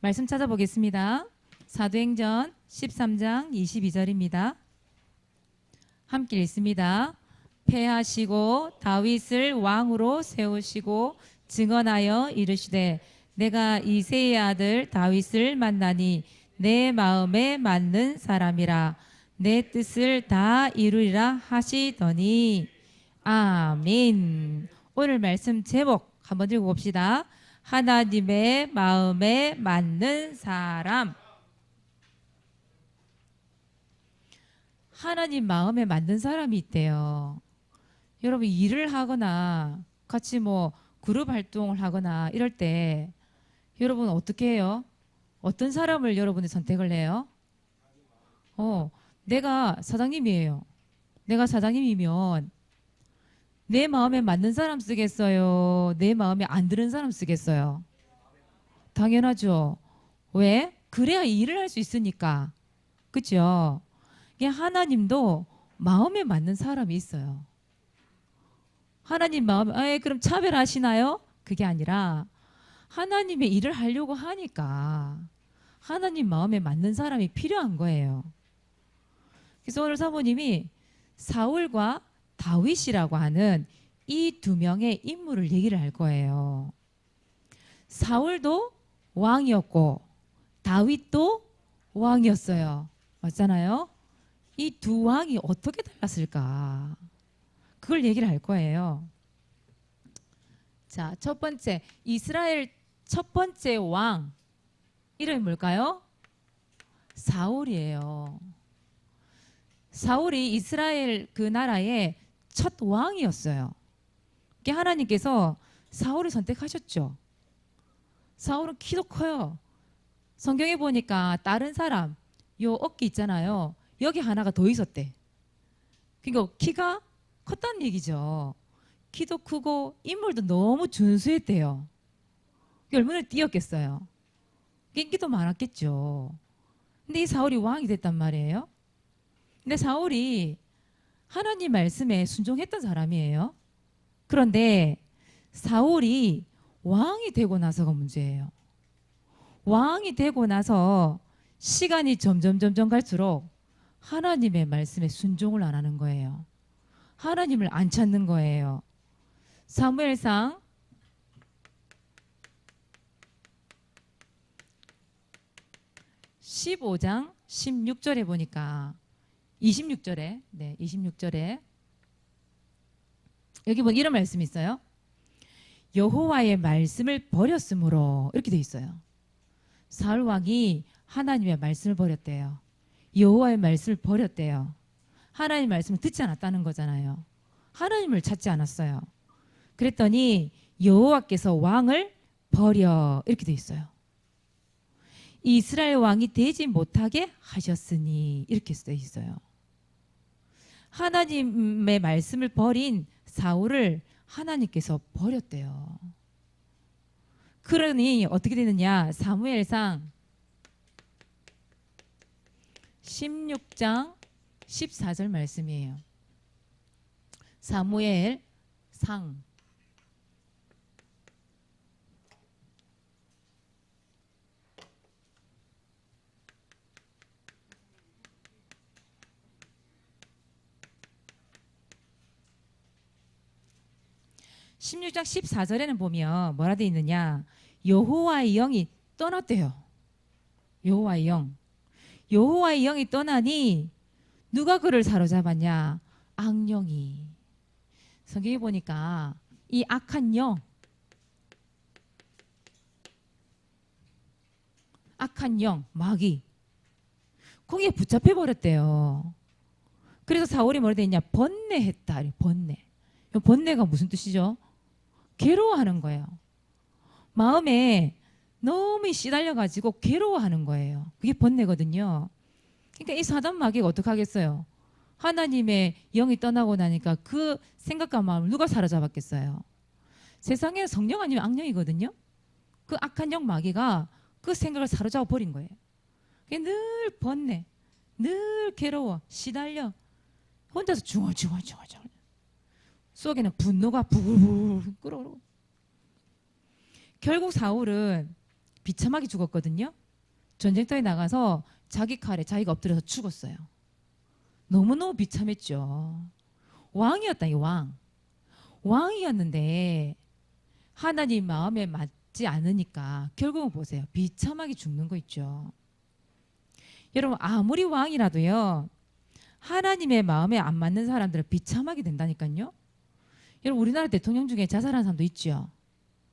말씀 찾아보겠습니다. 사도행전 13장 22절입니다. 함께 읽습니다. 패하시고 다윗을 왕으로 세우시고 증언하여 이르시되 내가 이새의 아들 다윗을 만나니 내 마음에 맞는 사람이라 내 뜻을 다 이루리라 하시더니 아멘. 오늘 말씀 제목 한번 읽어봅시다. 하나님의 마음에 맞는 사람. 하나님 마음에 맞는 사람이 있대요. 여러분 일을 하거나 같이 그룹 활동을 하거나 이럴 때 여러분 어떻게 해요? 어떤 사람을 여러분이 선택을 해요? 내가 사장님이에요. 내가 사장님이면 내 마음에 맞는 사람 쓰겠어요? 내 마음에 안 드는 사람 쓰겠어요? 당연하죠. 왜? 그래야 일을 할 수 있으니까. 그렇죠? 하나님도 마음에 맞는 사람이 있어요. 하나님 마음에 그럼 차별하시나요? 그게 아니라 하나님의 일을 하려고 하니까 하나님 마음에 맞는 사람이 필요한 거예요. 그래서 오늘 사모님이 사울과 다윗이라고 하는 이 두 명의 인물을 얘기를 할 거예요. 사울도 왕이었고 다윗도 왕이었어요. 맞잖아요? 이 두 왕이 어떻게 달랐을까? 그걸 얘기를 할 거예요. 자, 첫 번째 이스라엘 첫 번째 왕 이름이 뭘까요? 사울이에요. 사울이 이스라엘 그 나라의 첫 왕이었어요. 하나님께서 사울을 선택하셨죠. 사울은 키도 커요. 성경에 보니까 다른 사람 요 어깨 있잖아요. 여기 하나가 더 있었대. 그러니까 키가 컸다는 얘기죠. 키도 크고 인물도 너무 준수했대요. 얼마나 뛰었겠어요. 인기도 많았겠죠. 근데 이 사울이 왕이 됐단 말이에요. 근데 사울이 하나님 말씀에 순종했던 사람이에요. 그런데 사울이 왕이 되고 나서가 문제예요. 왕이 되고 나서 시간이 점점 갈수록 하나님의 말씀에 순종을 안 하는 거예요. 하나님을 안 찾는 거예요. 사무엘상 15장 16절에 보니까 26절에 26절에 여기 보면 이런 말씀이 있어요. 여호와의 말씀을 버렸으므로 이렇게 돼 있어요. 사울 왕이 하나님의 말씀을 버렸대요. 여호와의 말씀을 버렸대요. 하나님의 말씀을 듣지 않았다는 거잖아요. 하나님을 찾지 않았어요. 그랬더니 여호와께서 왕을 버려 이렇게 돼 있어요. 이스라엘 왕이 되지 못하게 하셨으니 이렇게 써 있어요. 하나님의 말씀을 버린 사울을 하나님께서 버렸대요. 그러니 어떻게 되느냐? 사무엘상 16장 14절 말씀이에요. 사무엘상 16장 14절에는 보면 뭐라 돼 있느냐? 여호와의 영이 떠났대요. 여호와의 영. 여호와의 영이 떠나니 누가 그를 사로잡았냐? 악령이. 성경에 보니까 이 악한 영, 마귀 거기에 붙잡혀 버렸대요. 그래서 사울이 뭐라 돼 있냐? 번뇌했다. 번뇌. 번뇌가 무슨 뜻이죠? 괴로워하는 거예요. 마음에 너무 시달려가지고 괴로워하는 거예요. 그게 번뇌거든요. 그러니까 이 사단 마귀가 어떻게 하겠어요? 하나님의 영이 떠나고 나니까 그 생각과 마음을 누가 사로잡았겠어요? 세상에 성령 아니면 악령이거든요. 그 악한 영 마귀가 그 생각을 사로잡아 버린 거예요. 늘 번뇌, 늘 괴로워, 시달려, 혼자서 중얼중얼 속에는 분노가 부글부글 끓어오르고 결국 사울은 비참하게 죽었거든요. 전쟁터에 나가서 자기 칼에 자기가 엎드려서 죽었어요. 너무너무 비참했죠. 왕이었다, 이 왕. 왕이었는데 하나님 마음에 맞지 않으니까 결국은 보세요. 비참하게 죽는 거 있죠. 여러분 아무리 왕이라도요. 하나님의 마음에 안 맞는 사람들은 비참하게 된다니까요. 여러분 우리나라 대통령 중에 자살한 사람도 있죠.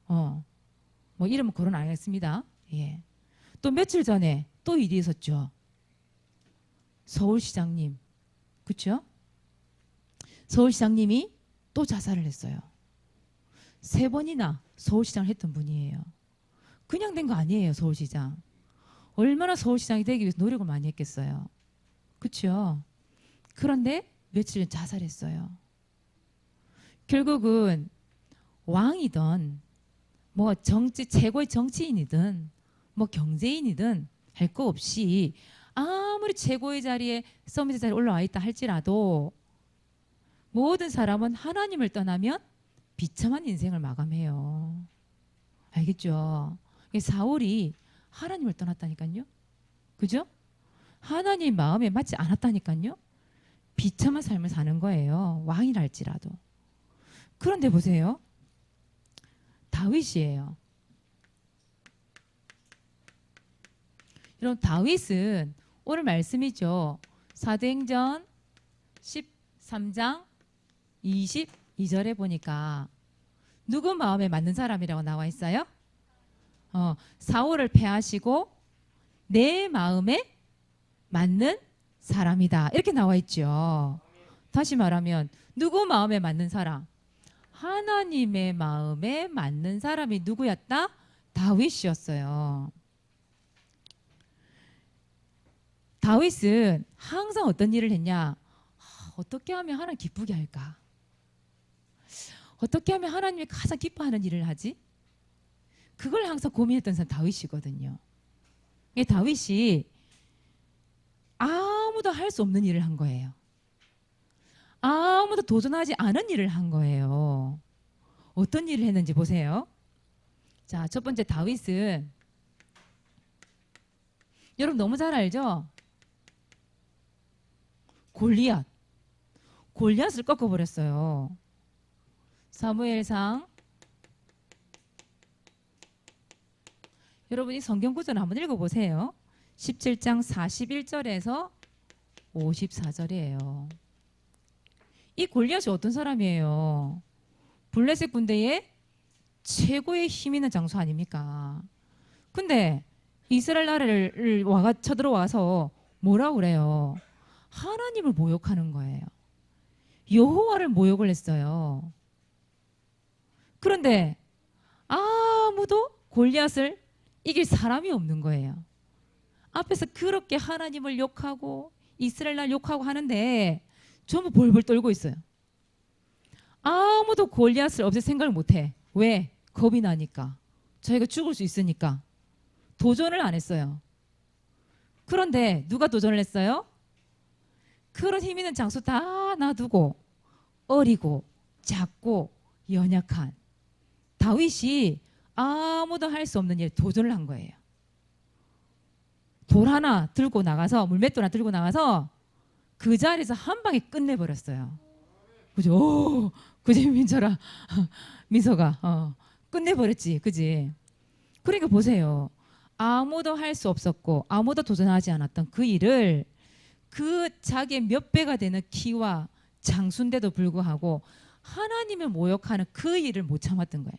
뭐 이름은 거론 안 하겠습니다. 예. 또 며칠 전에 또 일이 있었죠. 서울시장님, 그렇죠? 서울시장님이 또 자살을 했어요. 3번이나 서울시장을 했던 분이에요. 그냥 된 거 아니에요, 서울시장. 얼마나 서울시장이 되기 위해서 노력을 많이 했겠어요. 그렇죠? 그런데 며칠 전 자살했어요. 결국은 왕이든 뭐 최고의 정치인이든 뭐 경제인이든 할 거 없이 아무리 최고의 자리에 서밋의 자리에 올라와 있다 할지라도 모든 사람은 하나님을 떠나면 비참한 인생을 마감해요. 알겠죠? 사울이 하나님을 떠났다니까요. 그죠? 하나님 마음에 맞지 않았다니까요. 비참한 삶을 사는 거예요. 왕이라 할지라도. 그런데 보세요. 다윗이에요. 여러분 다윗은 오늘 말씀이죠. 사도행전 13장 22절에 보니까 누구 마음에 맞는 사람이라고 나와 있어요? 사울을 패하시고 내 마음에 맞는 사람이다. 이렇게 나와 있죠. 다시 말하면 누구 마음에 맞는 사람? 하나님의 마음에 맞는 사람이 누구였다? 다윗이었어요. 다윗은 항상 어떤 일을 했냐? 어떻게 하면 하나님 기쁘게 할까? 어떻게 하면 하나님이 가장 기뻐하는 일을 하지? 그걸 항상 고민했던 사람 다윗이거든요. 다윗이 아무도 할 수 없는 일을 한 거예요. 아무도 도전하지 않은 일을 한 거예요. 어떤 일을 했는지 보세요. 자, 첫 번째 다윗은 여러분 너무 잘 알죠? 골리앗을 꺾어버렸어요. 사무엘상 여러분이 성경 구절을 한번 읽어보세요. 17장 41절에서 54절이에요. 이 골리앗이 어떤 사람이에요? 블레셋 군대의 최고의 힘 있는 장수 아닙니까? 근데 이스라엘 나라를 쳐들어와서 뭐라고 그래요? 하나님을 모욕하는 거예요. 여호와를 모욕을 했어요. 그런데 아무도 골리앗을 이길 사람이 없는 거예요. 앞에서 그렇게 하나님을 욕하고 이스라엘 나라를 욕하고 하는데 전부 벌벌 떨고 있어요. 아무도 골리앗을 없앨 생각을 못해. 왜? 겁이 나니까. 자기가 죽을 수 있으니까. 도전을 안 했어요. 그런데 누가 도전을 했어요? 그런 힘 있는 장수 다 놔두고 어리고 작고 연약한 다윗이 아무도 할 수 없는 일에 도전을 한 거예요. 돌 하나 들고 나가서 물맷돌 하나 들고 나가서 그 자리에서 한 방에 끝내버렸어요. 그죠? 그지 민철아 미소가 끝내버렸지. 그지? 그러니까 보세요. 아무도 할 수 없었고 아무도 도전하지 않았던 그 일을 그 자기의 몇 배가 되는 키와 장수인데도 불구하고 하나님을 모욕하는 그 일을 못 참았던 거예요.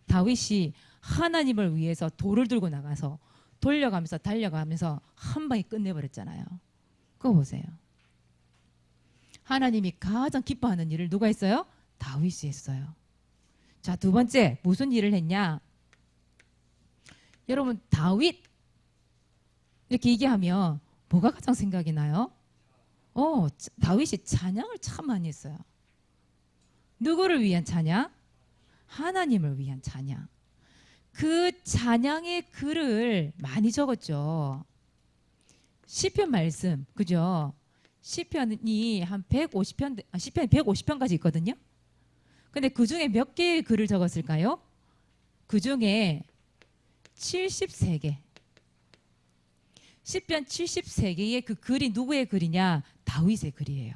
다윗이 하나님을 위해서 돌을 들고 나가서 돌려가면서 달려가면서 한 방에 끝내버렸잖아요. 그거 보세요. 하나님이 가장 기뻐하는 일을 누가 했어요? 다윗이 했어요. 자, 두 번째 무슨 일을 했냐? 여러분 다윗 이렇게 얘기하면 뭐가 가장 생각이 나요? 다윗이 찬양을 참 많이 했어요. 누구를 위한 찬양? 하나님을 위한 찬양. 그 찬양의 글을 많이 적었죠. 시편 말씀, 그죠? 시편이 한 150편, 시편이 150편까지 있거든요. 근데 그 중에 몇 개의 글을 적었을까요? 그 중에 73개. 시편 73개의 그 글이 누구의 글이냐? 다윗의 글이에요.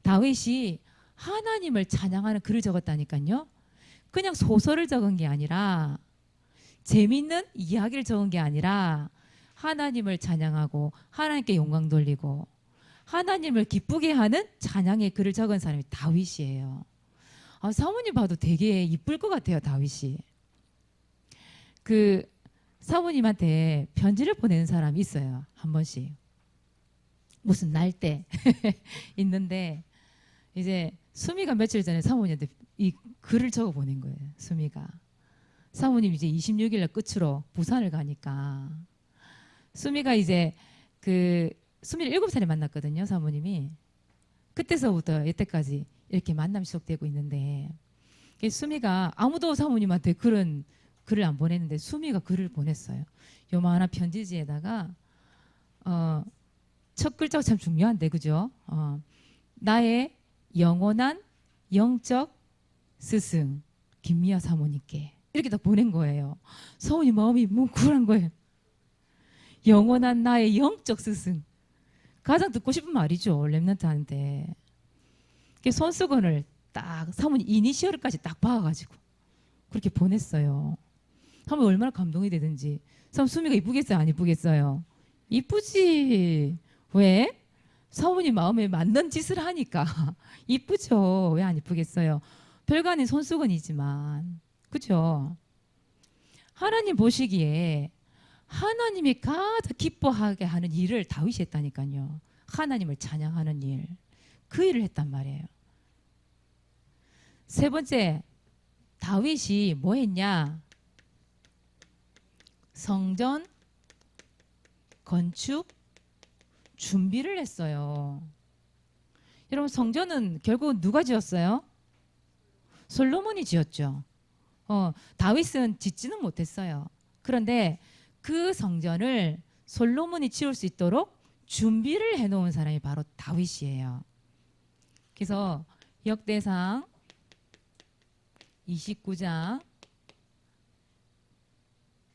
다윗이 하나님을 찬양하는 글을 적었다니까요. 그냥 소설을 적은 게 아니라, 재밌는 이야기를 적은 게 아니라, 하나님을 찬양하고 하나님께 영광 돌리고 하나님을 기쁘게 하는 찬양의 글을 적은 사람이 다윗이에요. 사모님 봐도 되게 이쁠 것 같아요, 다윗이. 그 사모님한테 편지를 보내는 사람이 있어요, 한 번씩. 무슨 날 때 있는데, 이제 수미가 며칠 전에 사모님한테 이 글을 적어 보낸 거예요. 수미가. 사모님 이제 26일 날 끝으로 부산을 가니까, 수미가 이제 수미를 7살에 만났거든요, 사모님이. 그때서부터 여태까지 이렇게 만남이 지속되고 있는데, 수미가 아무도 사모님한테 그런 글을 안 보냈는데 수미가 글을 보냈어요. 요만한 편지지에다가 첫 글자가 참 중요한데, 그죠? 나의 영원한 영적 스승 김미아 사모님께, 이렇게 다 보낸 거예요. 사모님 마음이 뭉클한 거예요. 영원한 나의 영적 스승. 가장 듣고 싶은 말이죠, 랩런트한테. 손수건을 딱 사모님 이니시얼까지 딱 박아가지고 그렇게 보냈어요. 사모님 얼마나 감동이 되든지. 수미가 이쁘겠어요, 안 이쁘겠어요? 이쁘지. 왜? 사모님 마음에 맞는 짓을 하니까 이쁘죠. 왜 안 이쁘겠어요? 별거 아닌 손수건이지만, 그죠? 하나님 보시기에 하나님이 가장 기뻐하게 하는 일을 다윗이 했다니까요. 하나님을 찬양하는 일, 그 일을 했단 말이에요. 세 번째, 다윗이 뭐 했냐? 성전 건축 준비를 했어요. 여러분, 성전은 결국 누가 지었어요? 솔로몬이 지었죠. 다윗은 짓지는 못했어요. 그런데 그 성전을 솔로몬이 지을 수 있도록 준비를 해놓은 사람이 바로 다윗이에요. 그래서 역대상 29장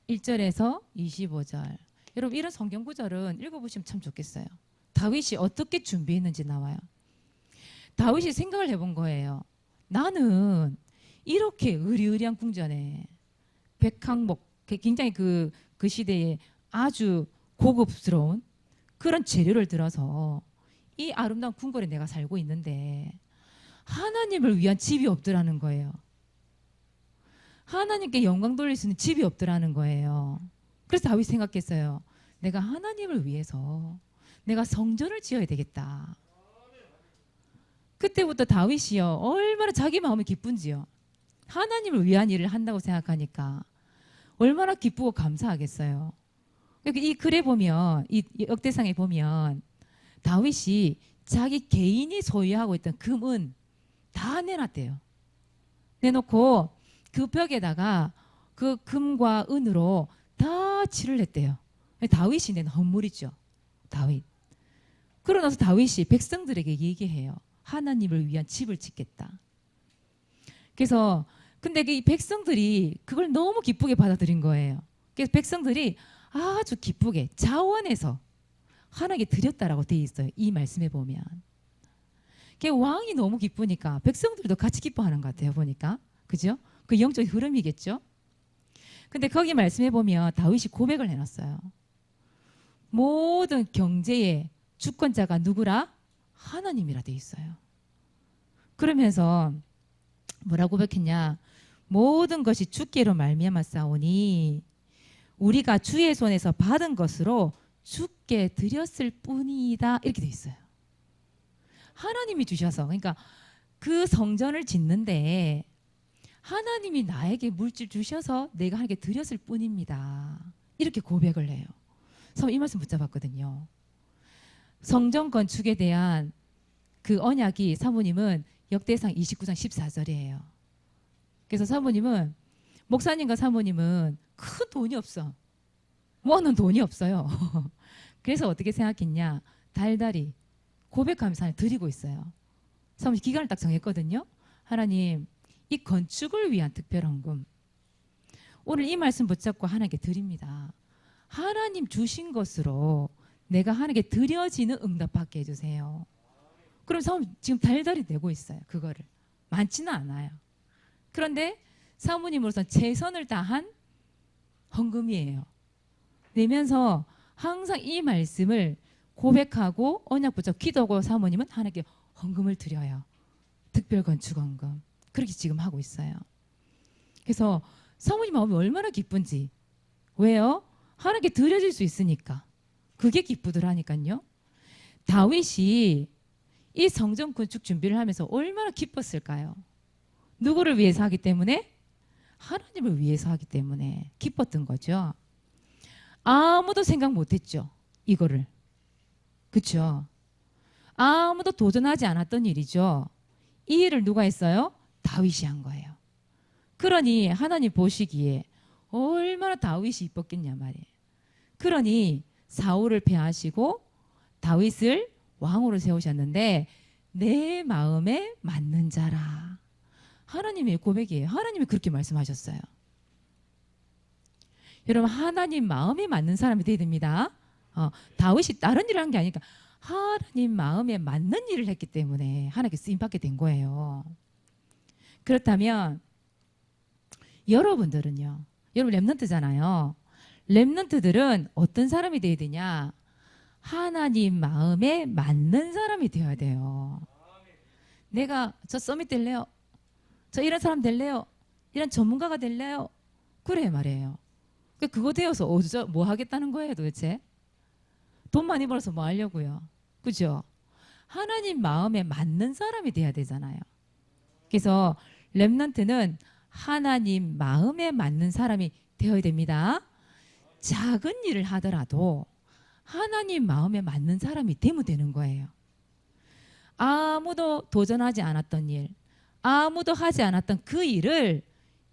1절에서 25절, 여러분 이런 성경 구절은 읽어보시면 참 좋겠어요. 다윗이 어떻게 준비했는지 나와요. 다윗이 생각을 해본 거예요. 나는 이렇게 의리의리한 궁전에 백항목, 굉장히 그 시대에 아주 고급스러운 그런 재료를 들어서 이 아름다운 궁궐에 내가 살고 있는데 하나님을 위한 집이 없더라는 거예요. 하나님께 영광 돌릴 수 있는 집이 없더라는 거예요. 그래서 다윗이 생각했어요. 내가 하나님을 위해서 내가 성전을 지어야 되겠다. 그때부터 다윗이요, 얼마나 자기 마음이 기쁜지요. 하나님을 위한 일을 한다고 생각하니까 얼마나 기쁘고 감사하겠어요. 이 글에 보면, 이 역대상에 보면 다윗이 자기 개인이 소유하고 있던 금은 다 내놨대요. 내놓고 그 벽에다가 그 금과 은으로 다 칠을 했대요. 다윗이 낸 헌물이죠, 다윗. 그러고 나서 다윗이 백성들에게 얘기해요. 하나님을 위한 집을 짓겠다. 그래서 근데 이 백성들이 그걸 너무 기쁘게 받아들인 거예요. 그래서 백성들이 아주 기쁘게 자원해서 하나님께 드렸다라고 돼 있어요. 이 말씀에 보면. 왕이 너무 기쁘니까 백성들도 같이 기뻐하는 것 같아요, 보니까. 그죠? 그 영적 흐름이겠죠. 근데 거기 말씀해 보면 다윗이 고백을 해놨어요. 모든 경제의 주권자가 누구라? 하나님이라 돼 있어요. 그러면서 뭐라고 고백했냐? 모든 것이 주께로 말미암아 싸우니 우리가 주의 손에서 받은 것으로 주께 드렸을 뿐이다, 이렇게 돼 있어요. 하나님이 주셔서, 그러니까 그 성전을 짓는데 하나님이 나에게 물질 주셔서 내가 하나님께 드렸을 뿐입니다, 이렇게 고백을 해요. 이 말씀 붙잡았거든요. 성전 건축에 대한 그 언약이 사모님은 역대상 29장 14절이에요. 그래서 사모님은, 목사님과 사모님은 큰 돈이 없어. 모아놓은 돈이 없어요. 그래서 어떻게 생각했냐? 달달이 고백 감사를 드리고 있어요. 사모님 기간을 딱 정했거든요. 하나님, 이 건축을 위한 특별헌금 오늘 이 말씀 붙잡고 하나님께 드립니다. 하나님 주신 것으로 내가 하나님께 드려지는 응답받게 해주세요. 그럼 사모님 지금 달달이 내고 있어요. 그거를. 많지는 않아요. 그런데 사모님으로서 최선을 다한 헌금이에요. 내면서 항상 이 말씀을 고백하고 언약 붙잡고 기도하고 사모님은 하나님께 헌금을 드려요. 특별 건축 헌금. 그렇게 지금 하고 있어요. 그래서 사모님 마음이 얼마나 기쁜지. 왜요? 하나님께 드려질 수 있으니까. 그게 기쁘더라니까요. 다윗이 이 성전 건축 준비를 하면서 얼마나 기뻤을까요? 누구를 위해서 하기 때문에? 하나님을 위해서 하기 때문에 기뻤던 거죠. 아무도 생각 못했죠. 이거를. 그렇죠? 아무도 도전하지 않았던 일이죠. 이 일을 누가 했어요? 다윗이 한 거예요. 그러니 하나님 보시기에 얼마나 다윗이 이뻤겠냐 말이에요. 그러니 사울을 패하시고 다윗을 왕으로 세우셨는데 내 마음에 맞는 자라. 하나님의 고백이에요. 하나님이 그렇게 말씀하셨어요. 여러분 하나님 마음에 맞는 사람이 되어야 됩니다. 다윗이 다른 일을 한 게 아니니까 하나님 마음에 맞는 일을 했기 때문에 하나님께 쓰임받게 된 거예요. 그렇다면 여러분들은요. 여러분 렘넌트잖아요. 렘넌트들은 어떤 사람이 되어야 되냐? 하나님 마음에 맞는 사람이 되어야 돼요. 내가 저 서밋 될래요? 저 이런 사람 될래요? 이런 전문가가 될래요? 그래 말이에요. 그거 되어서 어디서 뭐 하겠다는 거예요 도대체? 돈 많이 벌어서 뭐 하려고요? 그죠? 하나님 마음에 맞는 사람이 돼야 되잖아요. 그래서 렘넌트는 하나님 마음에 맞는 사람이 되어야 됩니다. 작은 일을 하더라도 하나님 마음에 맞는 사람이 되면 되는 거예요. 아무도 도전하지 않았던 일, 아무도 하지 않았던 그 일을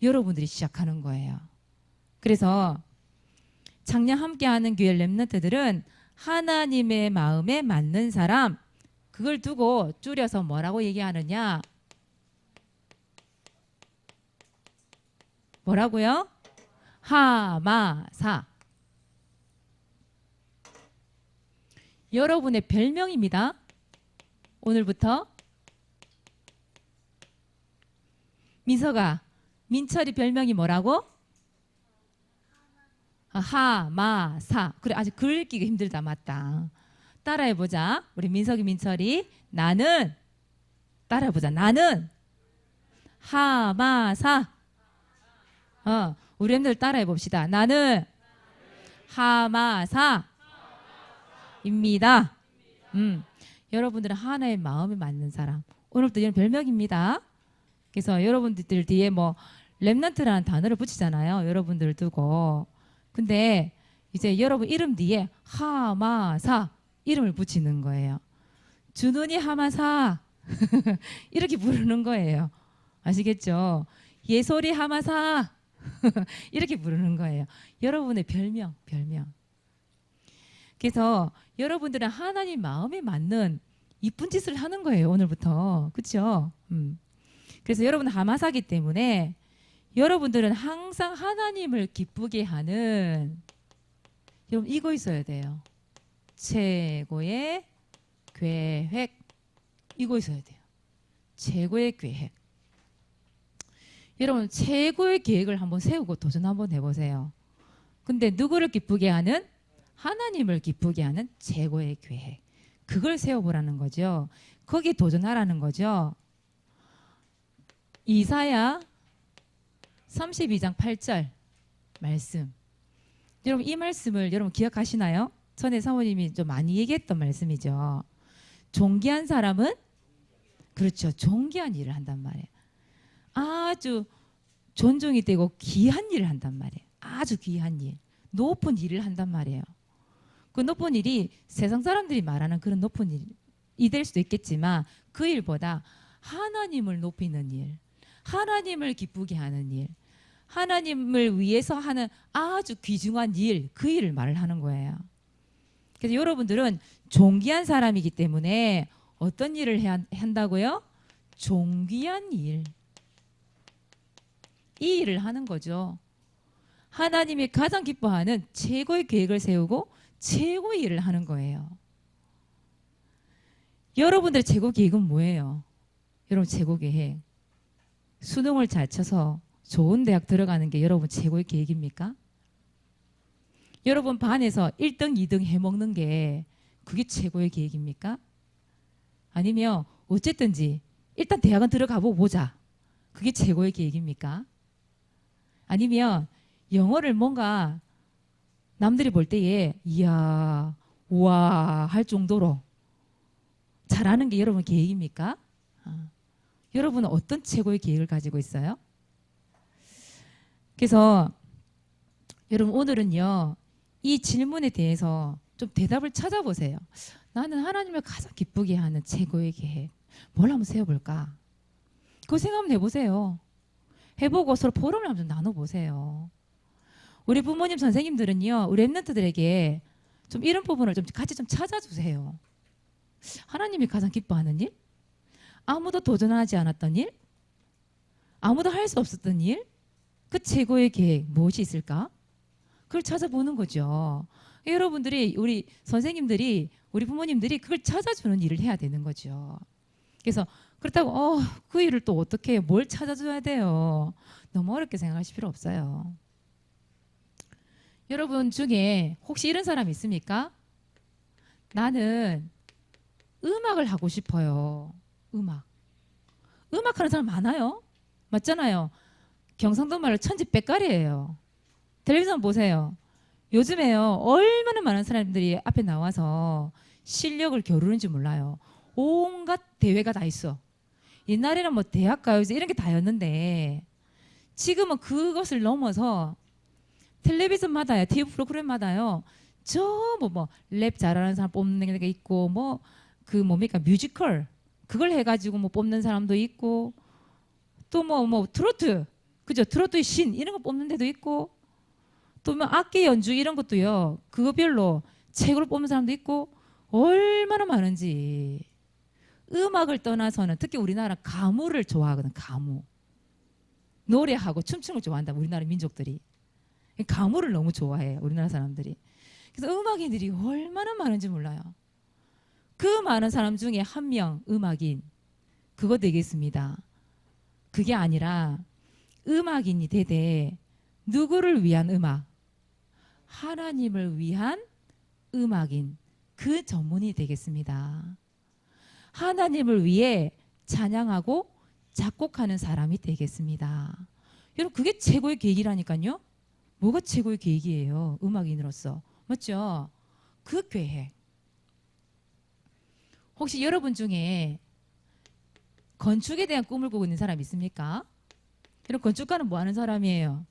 여러분들이 시작하는 거예요. 그래서 작년 함께하는 교회 렘넌트들은 하나님의 마음에 맞는 사람, 그걸 두고 줄여서 뭐라고 얘기하느냐? 뭐라고요? 하마사. 여러분의 별명입니다. 오늘부터. 민서가, 민철이 별명이 뭐라고? 하마사. 그래, 아직 글 읽기가 힘들다. 맞다. 따라해보자. 우리 민석이, 민철이. 나는, 따라해보자. 나는 하마사. 우리 엠들 따라해봅시다. 나는 하마사입니다. 여러분들은 하나의 마음에 맞는 사람. 오늘부터 이런 별명입니다. 그래서 여러분들 뒤에 뭐 렘넌트라는 단어를 붙이잖아요. 여러분들 두고. 근데 이제 여러분 이름 뒤에 하마사 이름을 붙이는 거예요. 준훈이 하마사 이렇게 부르는 거예요. 아시겠죠? 예솔이 하마사 이렇게 부르는 거예요. 여러분의 별명. 그래서 여러분들은 하나님 마음에 맞는 이쁜 짓을 하는 거예요. 오늘부터. 그렇죠? 그래서 여러분은 하마사기 때문에 여러분들은 항상 하나님을 기쁘게 하는, 여러분 이거 있어야 돼요. 최고의 계획. 이거 있어야 돼요. 최고의 계획. 여러분 최고의 계획을 한번 세우고 도전 한번 해보세요. 근데 누구를 기쁘게 하는? 하나님을 기쁘게 하는 최고의 계획. 그걸 세워보라는 거죠. 거기에 도전하라는 거죠. 이사야 32장 8절 말씀. 여러분 이 말씀을 여러분 기억하시나요? 전에 사모님이 좀 많이 얘기했던 말씀이죠. 존귀한 사람은 그렇죠. 존귀한 일을 한단 말이에요. 아주 존중이 되고 귀한 일을 한단 말이에요. 아주 귀한 일. 높은 일을 한단 말이에요. 그 높은 일이 세상 사람들이 말하는 그런 높은 일이 될 수도 있겠지만 그 일보다 하나님을 높이는 일, 하나님을 기쁘게 하는 일, 하나님을 위해서 하는 아주 귀중한 일, 그 일을 말을 하는 거예요. 그래서 여러분들은 존귀한 사람이기 때문에 어떤 일을 한다고요? 존귀한 일. 이 일을 하는 거죠. 하나님이 가장 기뻐하는 최고의 계획을 세우고 최고의 일을 하는 거예요. 여러분들의 최고 계획은 뭐예요? 여러분 최고 계획. 수능을 잘 쳐서 좋은 대학 들어가는 게 여러분 최고의 계획입니까? 여러분 반에서 1등, 2등 해먹는 게 그게 최고의 계획입니까? 아니면 어쨌든지 일단 대학은 들어가 보자. 그게 최고의 계획입니까? 아니면 영어를 뭔가 남들이 볼 때에 이야, 우와 할 정도로 잘하는 게 여러분 계획입니까? 여러분은 어떤 최고의 계획을 가지고 있어요? 그래서 여러분 오늘은요, 이 질문에 대해서 좀 대답을 찾아보세요. 나는 하나님을 가장 기쁘게 하는 최고의 계획 뭘 한번 세워볼까? 그거 생각 한번 해보세요. 해보고 서로 포럼을 한번 나눠보세요. 우리 부모님 선생님들은요, 우리 랩런트들에게 좀 이런 부분을 좀 같이 좀 찾아주세요. 하나님이 가장 기뻐하는 일? 아무도 도전하지 않았던 일? 아무도 할 수 없었던 일? 그 최고의 계획 무엇이 있을까? 그걸 찾아보는 거죠. 여러분들이, 우리 선생님들이, 우리 부모님들이 그걸 찾아주는 일을 해야 되는 거죠. 그래서 그렇다고 그 일을 또 어떻게 해요? 뭘 찾아줘야 돼요? 너무 어렵게 생각하실 필요 없어요. 여러분 중에 혹시 이런 사람 있습니까? 나는 음악을 하고 싶어요. 음악 하는 사람 많아요. 맞잖아요. 경상도 말로 천지백갈이에요. 텔레비전 보세요. 요즘에요, 얼마나 많은 사람들이 앞에 나와서 실력을 겨루는지 몰라요. 온갖 대회가 다 있어. 옛날에는 뭐 대학가요제 이런 게 다였는데 지금은 그것을 넘어서 텔레비전마다요, TV 프로그램마다요, 뭐 랩 잘하는 사람 뽑는 게 있고, 뭐 그 뭡니까 뮤지컬 그걸 해가지고 뭐 뽑는 사람도 있고, 또 뭐 트로트, 그죠? 트로트의 신 이런 거 뽑는 데도 있고, 또 뭐 악기 연주 이런 것도요, 그거별로 책으로 뽑는 사람도 있고, 얼마나 많은지. 음악을 떠나서는 특히 우리나라 가무를 좋아하거든. 가무. 노래하고 춤추는 걸 좋아한다. 우리나라 민족들이. 가무를 너무 좋아해요. 우리나라 사람들이. 그래서 음악인들이 얼마나 많은지 몰라요. 그 많은 사람 중에 한 명 음악인 그거 되겠습니다. 그게 아니라 음악인이 되되 누구를 위한 음악? 하나님을 위한 음악인 그 전문이 되겠습니다. 하나님을 위해 찬양하고 작곡하는 사람이 되겠습니다. 여러분 그게 최고의 계획이라니까요. 뭐가 최고의 계획이에요? 음악인으로서. 맞죠? 그 계획. 혹시 여러분 중에 건축에 대한 꿈을 꾸고 있는 사람 있습니까? 여러분 건축가는 뭐 하는 사람이에요?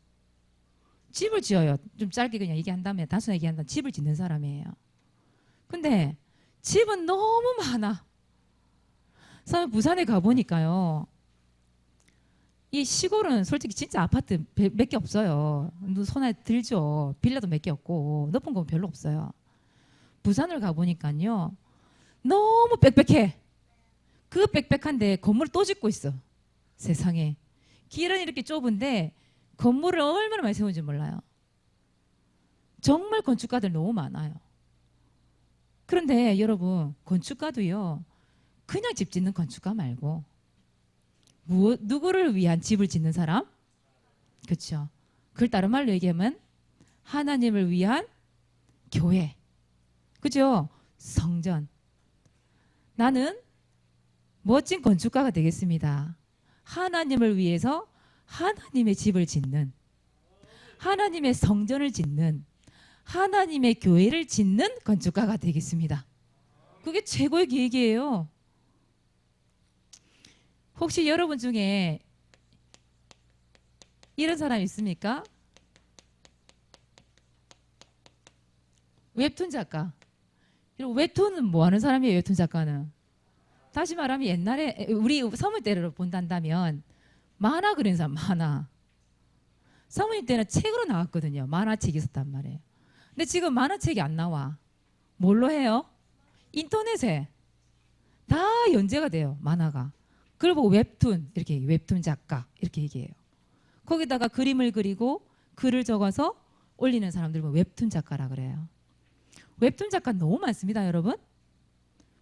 집을 지어요. 좀 짧게 그냥 얘기한다면, 단순하게 얘기한다면 집을 짓는 사람이에요. 근데 집은 너무 많아. 부산에 가보니까요, 이 시골은 솔직히 진짜 아파트 몇 개 없어요. 손에 들죠. 빌라도 몇 개 없고 높은 건 별로 없어요. 부산을 가보니까요, 너무 빽빽해. 그 빽빽한데 건물을 또 짓고 있어. 세상에. 길은 이렇게 좁은데 건물을 얼마나 많이 세우는지 몰라요. 정말 건축가들 너무 많아요. 그런데 여러분 건축가도요, 그냥 집 짓는 건축가 말고 누구를 위한 집을 짓는 사람? 그렇죠. 그걸 다른 말로 얘기하면 하나님을 위한 교회. 그죠? 성전. 나는 멋진 건축가가 되겠습니다. 하나님을 위해서 하나님의 집을 짓는, 하나님의 성전을 짓는, 하나님의 교회를 짓는 건축가가 되겠습니다. 그게 최고의 계획이에요. 혹시 여러분 중에 이런 사람 있습니까? 웹툰 작가. 웹툰은 뭐 하는 사람이에요? 웹툰 작가는 다시 말하면 옛날에 우리 서문 때로 본단다면 만화 그린 사람. 만화 서문이 때는 책으로 나왔거든요. 만화책이 있었단 말이에요. 근데 지금 만화책이 안 나와. 뭘로 해요? 인터넷에 다 연재가 돼요. 만화가. 그걸 보고 웹툰, 이렇게 웹툰 작가 이렇게 얘기해요. 거기다가 그림을 그리고 글을 적어서 올리는 사람들 보면 웹툰 작가라 그래요. 웹툰 작가 너무 많습니다, 여러분.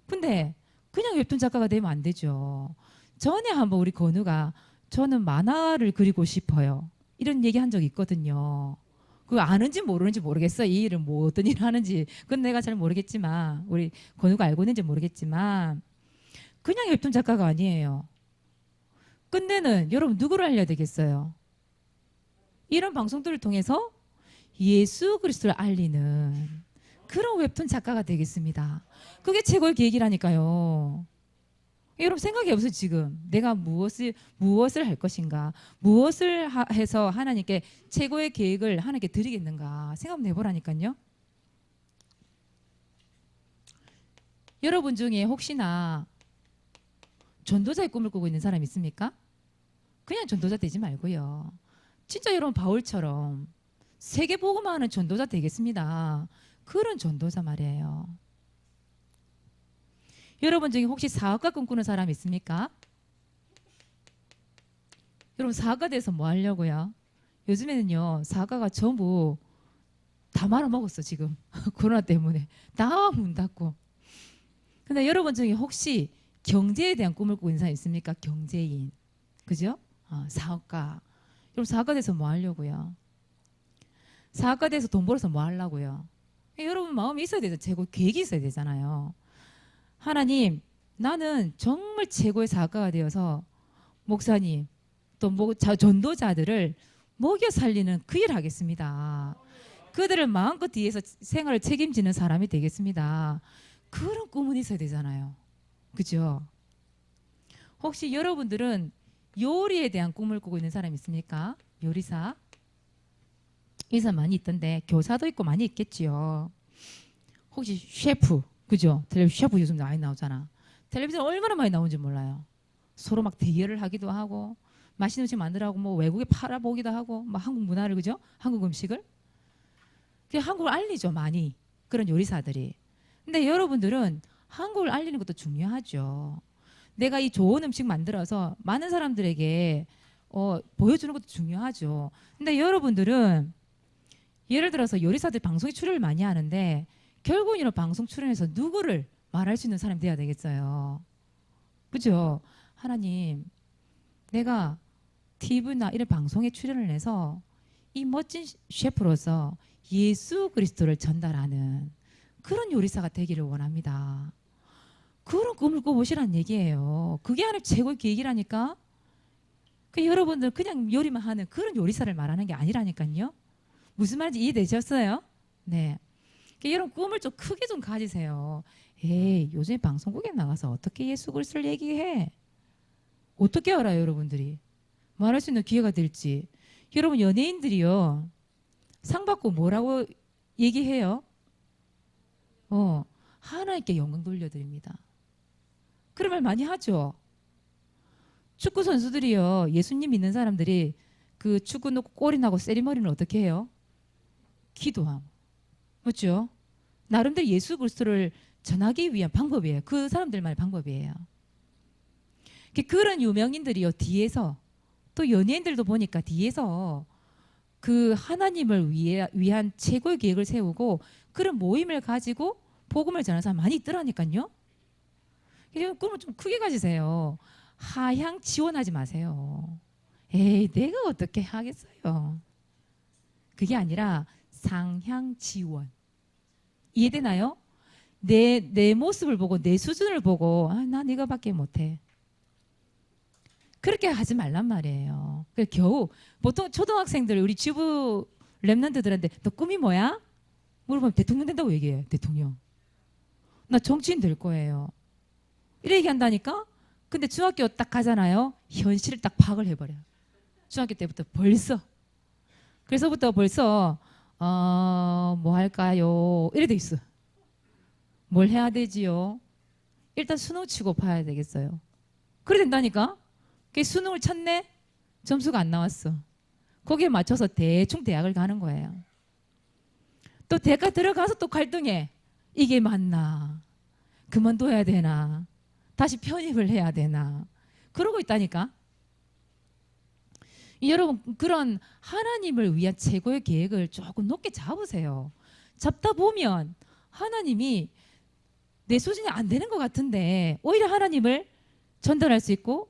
근데 그냥 웹툰 작가가 되면 안 되죠. 전에 한번 우리 건우가 저는 만화를 그리고 싶어요, 이런 얘기 한 적이 있거든요. 그거 아는지 모르는지 모르겠어. 이 일은 뭐 어떤 일을 하는지 그건 내가 잘 모르겠지만, 우리 건우가 알고 있는지 모르겠지만 그냥 웹툰 작가가 아니에요. 끝내는 여러분 누구를 알려야 되겠어요? 이런 방송들을 통해서 예수 그리스도를 알리는 그런 웹툰 작가가 되겠습니다. 그게 최고의 계획이라니까요. 여러분 생각이 없어요. 지금 내가 무엇을 할 것인가, 무엇을 해서 하나님께 최고의 계획을 하나님께 드리겠는가 생각 한번 해보라니까요. 여러분 중에 혹시나 전도자의 꿈을 꾸고 있는 사람 있습니까? 그냥 전도자 되지 말고요. 진짜 여러분 바울처럼 세계 복음화하는 전도자 되겠습니다. 그런 전도자 말이에요. 여러분 중에 혹시 사업가 꿈꾸는 사람 있습니까? 여러분 사업가 돼서 뭐 하려고요? 요즘에는요 사업가가 전부 다 말아먹었어 지금. 코로나 때문에 다 문 닫고. 근데 여러분 중에 혹시 경제에 대한 꿈을 꾸고 있는 사람 있습니까? 경제인, 그죠? 사업가. 여러분 사업가 돼서 뭐 하려고요? 사업가 돼서 돈 벌어서 뭐 하려고요? 여러분 마음이 있어야 되죠. 최고 계획이 있어야 되잖아요. 하나님, 나는 정말 최고의 사업가가 되어서 목사님 또 전도자들을 먹여 살리는 그 일 하겠습니다. 그들을 마음껏 뒤에서 생활을 책임지는 사람이 되겠습니다. 그런 꿈은 있어야 되잖아요. 그죠? 혹시 여러분들은 요리에 대한 꿈을 꾸고 있는 사람 있습니까? 요리사? 이 사람 많이 있던데, 교사도 있고 많이 있겠지요. 혹시 셰프, 그죠? 셰프 요즘 많이 나오잖아. 텔레비전 얼마나 많이 나오는지 몰라요. 서로 막 대결을 하기도 하고, 맛있는 음식 만들라고 뭐 외국에 팔아보기도 하고, 막 한국 문화를, 그죠? 한국 음식을. 한국을 알리죠, 많이. 그런 요리사들이. 근데 여러분들은 한국을 알리는 것도 중요하죠. 내가 이 좋은 음식 만들어서 많은 사람들에게 보여주는 것도 중요하죠. 근데 여러분들은 예를 들어서 요리사들 방송에 출연을 많이 하는데 결국은 이런 방송 출연해서 누구를 말할 수 있는 사람이 돼야 되겠어요. 그죠? 하나님, 내가 TV나 이런 방송에 출연을 해서 이 멋진 셰프로서 예수 그리스도를 전달하는 그런 요리사가 되기를 원합니다. 그런 꿈을 꿔보시라는 얘기예요. 그게 하나님 최고의 계획이라니까. 여러분들 그냥 요리만 하는 그런 요리사를 말하는 게 아니라니까요. 무슨 말인지 이해되셨어요? 네. 여러분 꿈을 좀 크게 좀 가지세요. 에이, 요즘에 방송국에 나가서 어떻게 예수 그리스도를 얘기해? 어떻게 알아요, 여러분들이? 말할 수 있는 기회가 될지. 여러분 연예인들이요, 상 받고 뭐라고 얘기해요? 하나님께 영광 돌려드립니다. 그런 말 많이 하죠. 축구 선수들이요, 예수님 믿는 사람들이 그 축구 놓고 골이 나고 세리머니는 어떻게 해요? 기도하고. 그렇죠? 나름대로 예수 그리스도를 전하기 위한 방법이에요. 그 사람들만의 방법이에요. 그런 유명인들이요, 뒤에서 또 연예인들도 보니까 뒤에서 그 하나님을 위한 최고의 계획을 세우고 그런 모임을 가지고 복음을 전하는 사람 많이 있더라니까요. 꿈을 좀 크게 가지세요. 하향 지원하지 마세요. 에이, 내가 어떻게 하겠어요. 그게 아니라 상향 지원. 이해되나요? 내 모습을 보고 내 수준을 보고 난 이거밖에 못해. 그렇게 하지 말란 말이에요. 겨우 보통 초등학생들, 우리 주부 랩런트들한테 너 꿈이 뭐야? 물어보면 대통령 된다고 얘기해요. 대통령. 나 정치인 될 거예요. 이래 얘기한다니까? 근데 중학교 딱 가잖아요. 현실을 딱 파악을 해버려요. 중학교 때부터 벌써. 그래서부터 벌써 뭐 할까요? 이래 돼 있어. 뭘 해야 되지요? 일단 수능 치고 봐야 되겠어요. 그래 된다니까? 수능을 쳤네? 점수가 안 나왔어. 거기에 맞춰서 대충 대학을 가는 거예요. 또 대학 들어가서 또 갈등해. 이게 맞나? 그만둬야 되나? 다시 편입을 해야 되나? 그러고 있다니까? 여러분 그런 하나님을 위한 최고의 계획을 조금 높게 잡으세요. 잡다 보면 하나님이 내 수준이 안 되는 것 같은데 오히려 하나님을 전달할 수 있고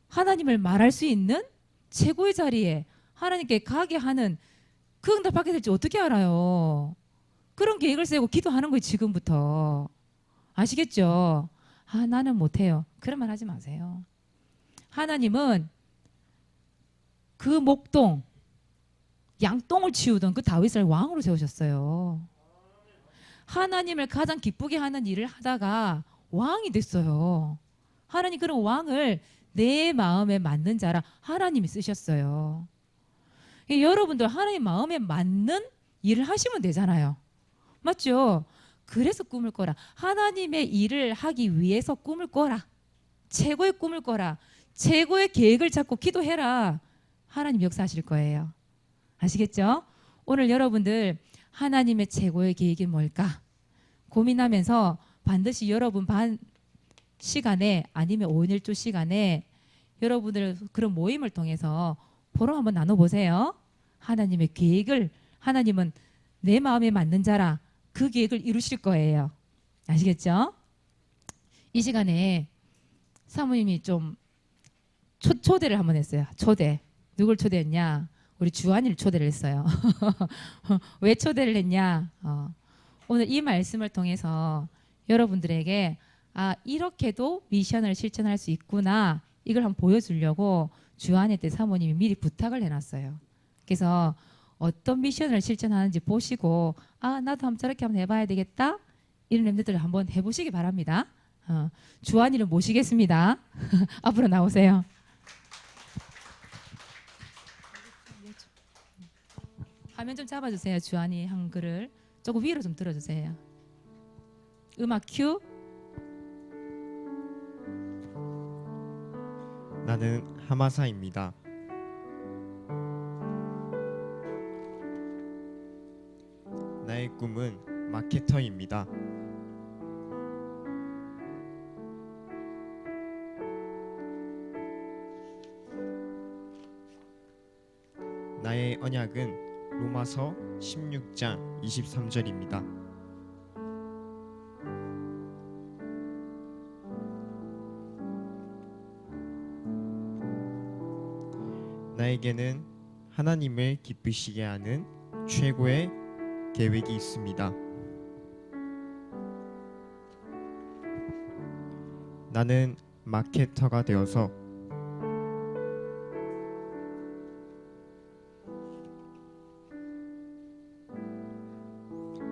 하나님을 말할 수 있는 최고의 자리에 하나님께 가게 하는 그 응답 받게 될지 어떻게 알아요? 그런 계획을 세우고 기도하는 거예요. 지금부터. 아시겠죠? 아, 나는 못해요. 그런 말 하지 마세요. 하나님은 그 목동 양똥을 치우던 그 다윗을 왕으로 세우셨어요. 하나님을 가장 기쁘게 하는 일을 하다가 왕이 됐어요. 하나님 그런 왕을 내 마음에 맞는 자라 하나님이 쓰셨어요. 여러분들 하나님 마음에 맞는 일을 하시면 되잖아요. 맞죠? 그래서 꿈을 꿔라. 하나님의 일을 하기 위해서 꿈을 꿔라. 최고의 꿈을 꿔라. 최고의 계획을 잡고 기도해라. 하나님 역사하실 거예요. 아시겠죠? 오늘 여러분들 하나님의 최고의 계획이 뭘까? 고민하면서 반드시 여러분 반 시간에 아니면 5일 1조 시간에 여러분들 그런 모임을 통해서 포럼 한번 나눠보세요. 하나님의 계획을 하나님은 내 마음에 맞는 자라 그 계획을 이루실 거예요. 아시겠죠? 이 시간에 사모님이 좀 초대를 한번 했어요. 초대. 누굴 초대했냐? 우리 주한이를 초대를 했어요. 왜 초대를 했냐? 오늘 이 말씀을 통해서 여러분들에게 아 이렇게도 미션을 실천할 수 있구나 이걸 한번 보여주려고 주한이 때 사모님이 미리 부탁을 해놨어요. 그래서 어떤 미션을 실천하는지 보시고 아 나도 한번 저렇게 한번 해봐야 되겠다 이런 렘들을 한번 해보시기 바랍니다. 주한이를 모시겠습니다. 앞으로 나오세요. 화면 좀 잡아주세요. 주한이 한글을 조금 위로 좀 들어주세요. 음악 큐. 나는 하마사입니다. 나의 꿈은 마케터입니다. 나의 언약은 로마서 16장 23절입니다. 나에게는 하나님을 기쁘시게 하는 최고의 계획이 있습니다. 나는 마케터가 되어서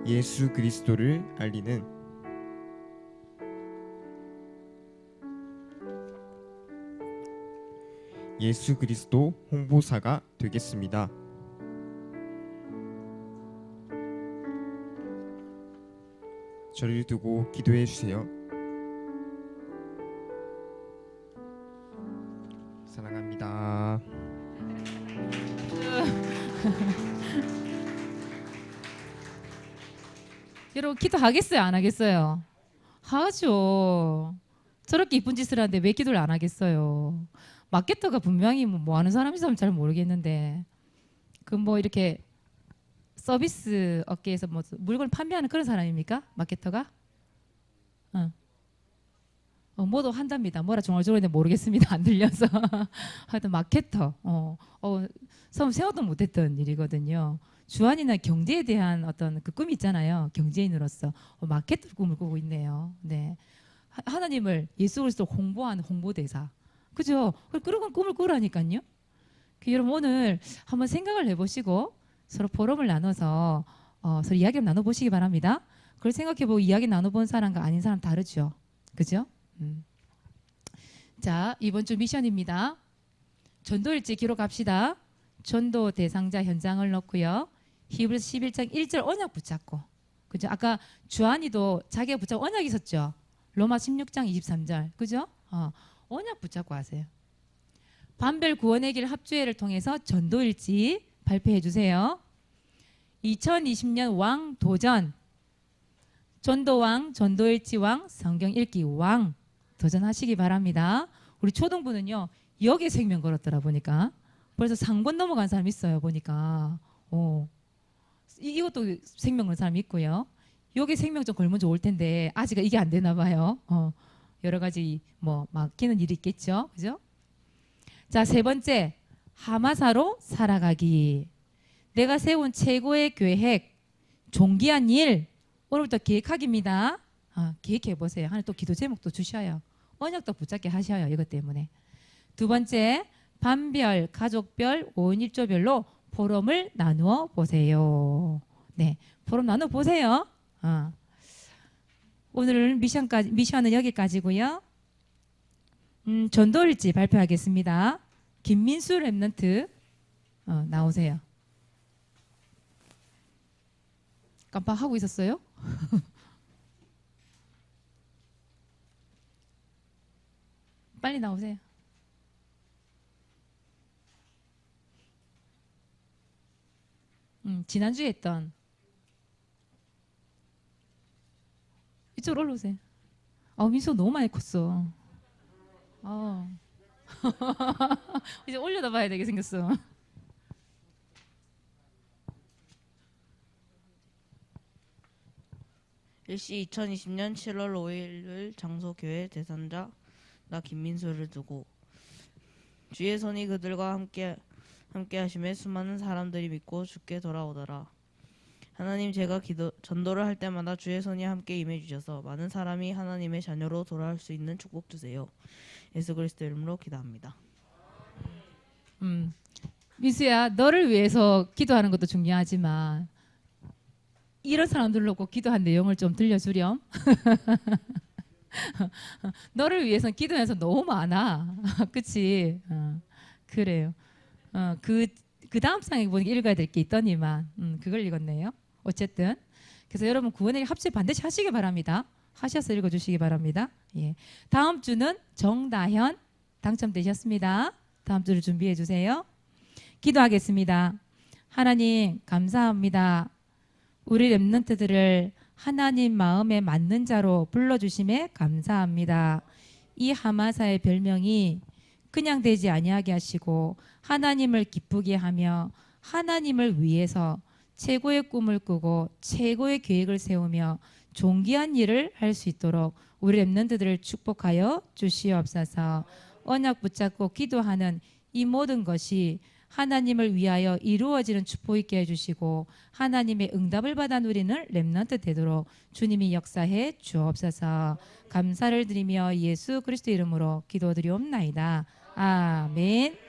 예수 그리스도를 알리는 예수 그리스도 홍보사가 되겠습니다. 저를 두고 기도해 주세요. 사랑합니다. 여러분 기도하겠어요? 안 하겠어요? 하죠. 저렇게 이쁜 짓을 하는데 왜 기도를 안 하겠어요? 마케터가 분명히 뭐 하는 사람인지 잘 모르겠는데 그 뭐 이렇게 서비스 업계에서 뭐 물건 판매하는 그런 사람입니까? 마케터가? 뭐도 한답니다. 뭐라 중얼중얼인데 모르겠습니다. 안 들려서. 하여튼 마케터. 처음 생각도 못했던 일이거든요. 주한이나 경제에 대한 어떤 그 꿈이 있잖아요. 경제인으로서 마케터 꿈을 꾸고 있네요. 네, 하나님을 예수 그리스도 홍보하는 홍보대사. 그죠? 그런 꿈을 꾸라니까요. 여러분 오늘 한번 생각을 해보시고 서로 포럼을 나눠서 서로 이야기를 나눠보시기 바랍니다. 그걸 생각해보고 이야기 나눠본 사람과 아닌 사람 다르죠. 그죠? 자, 이번 주 미션입니다. 전도일지 기록합시다. 전도 대상자 현장을 넣고요. 히브리서 11장 1절 언약 붙잡고. 그죠? 아까 주한이도 자기가 붙잡고 언약이 있었죠. 로마 16장 23절. 그죠? 언약 붙잡고 하세요. 반별 구원의 길 합주회를 통해서 전도일지 발표해 주세요. 2020년 왕 도전. 전도왕, 전도일지 왕, 성경 읽기 왕 도전하시기 바랍니다. 우리 초등부는요. 역의 생명 걸었더라 보니까 벌써 상권 넘어간 사람 있어요. 보니까. 이것도 생명 건 사람이 있고요. 요게 생명 좀 걸면 좋을 텐데 아직 이게 안 되나 봐요. 여러 가지 뭐 막히는 일이 있겠죠. 그죠? 자, 세 번째. 하마사로 살아가기. 내가 세운 최고의 계획, 존귀한 일, 오늘부터 계획하기입니다. 계획해 보세요. 하나 또 기도 제목도 주셔요. 언약도 붙잡게 하셔요. 이것 때문에. 두 번째, 반별, 가족별, 5인 1조별로 포럼을 나누어 보세요. 네, 포럼 나누어 보세요. 오늘 미션은 여기까지고요. 전도일지 발표하겠습니다. 김민수 랩런트 나오세요. 깜빡하고 있었어요? 빨리 나오세요. 지난주에 했던 이쪽으로 올라오세요. 민수 너무 많이 컸어. 이제 올려다 봐야 되게 생겼어. 일시 2020년 7월 5일 장소 교회 대선자 나 김민수를 두고 주의 손이 그들과 함께 하심에 수많은 사람들이 믿고 주께 돌아오더라. 하나님, 제가 전도를 할 때마다 주의 손이 함께 임해 주셔서 많은 사람이 하나님의 자녀로 돌아올 수 있는 축복 주세요. 예수 그리스도 이름으로 기도합니다. 민수야, 너를 위해서 기도하는 것도 중요하지만 이런 사람들로 꼭 기도한 내용을 좀 들려주렴. 너를 위해서 기도해서 너무 많아. 그치? 그래요. 그 다음 장에 보니까 읽어야 될 게 있더니만 그걸 읽었네요. 어쨌든 그래서 여러분 구원의 합체 반드시 하시기 바랍니다. 하셔서 읽어주시기 바랍니다. 예. 다음 주는 정다현 당첨되셨습니다. 다음 주를 준비해 주세요. 기도하겠습니다. 하나님 감사합니다. 우리 렘넌트들을 하나님 마음에 맞는 자로 불러주심에 감사합니다. 이 하마사의 별명이 그냥 되지 아니하게 하시고 하나님을 기쁘게 하며 하나님을 위해서 최고의 꿈을 꾸고 최고의 계획을 세우며 존귀한 일을 할 수 있도록 우리 렘넌트들을 축복하여 주시옵소서. 언약 붙잡고 기도하는 이 모든 것이 하나님을 위하여 이루어지는 축복 있게 해주시고 하나님의 응답을 받아 누리는 렘넌트 되도록 주님이 역사해 주옵소서. 감사를 드리며 예수 그리스도 이름으로 기도드리옵나이다. 아멘.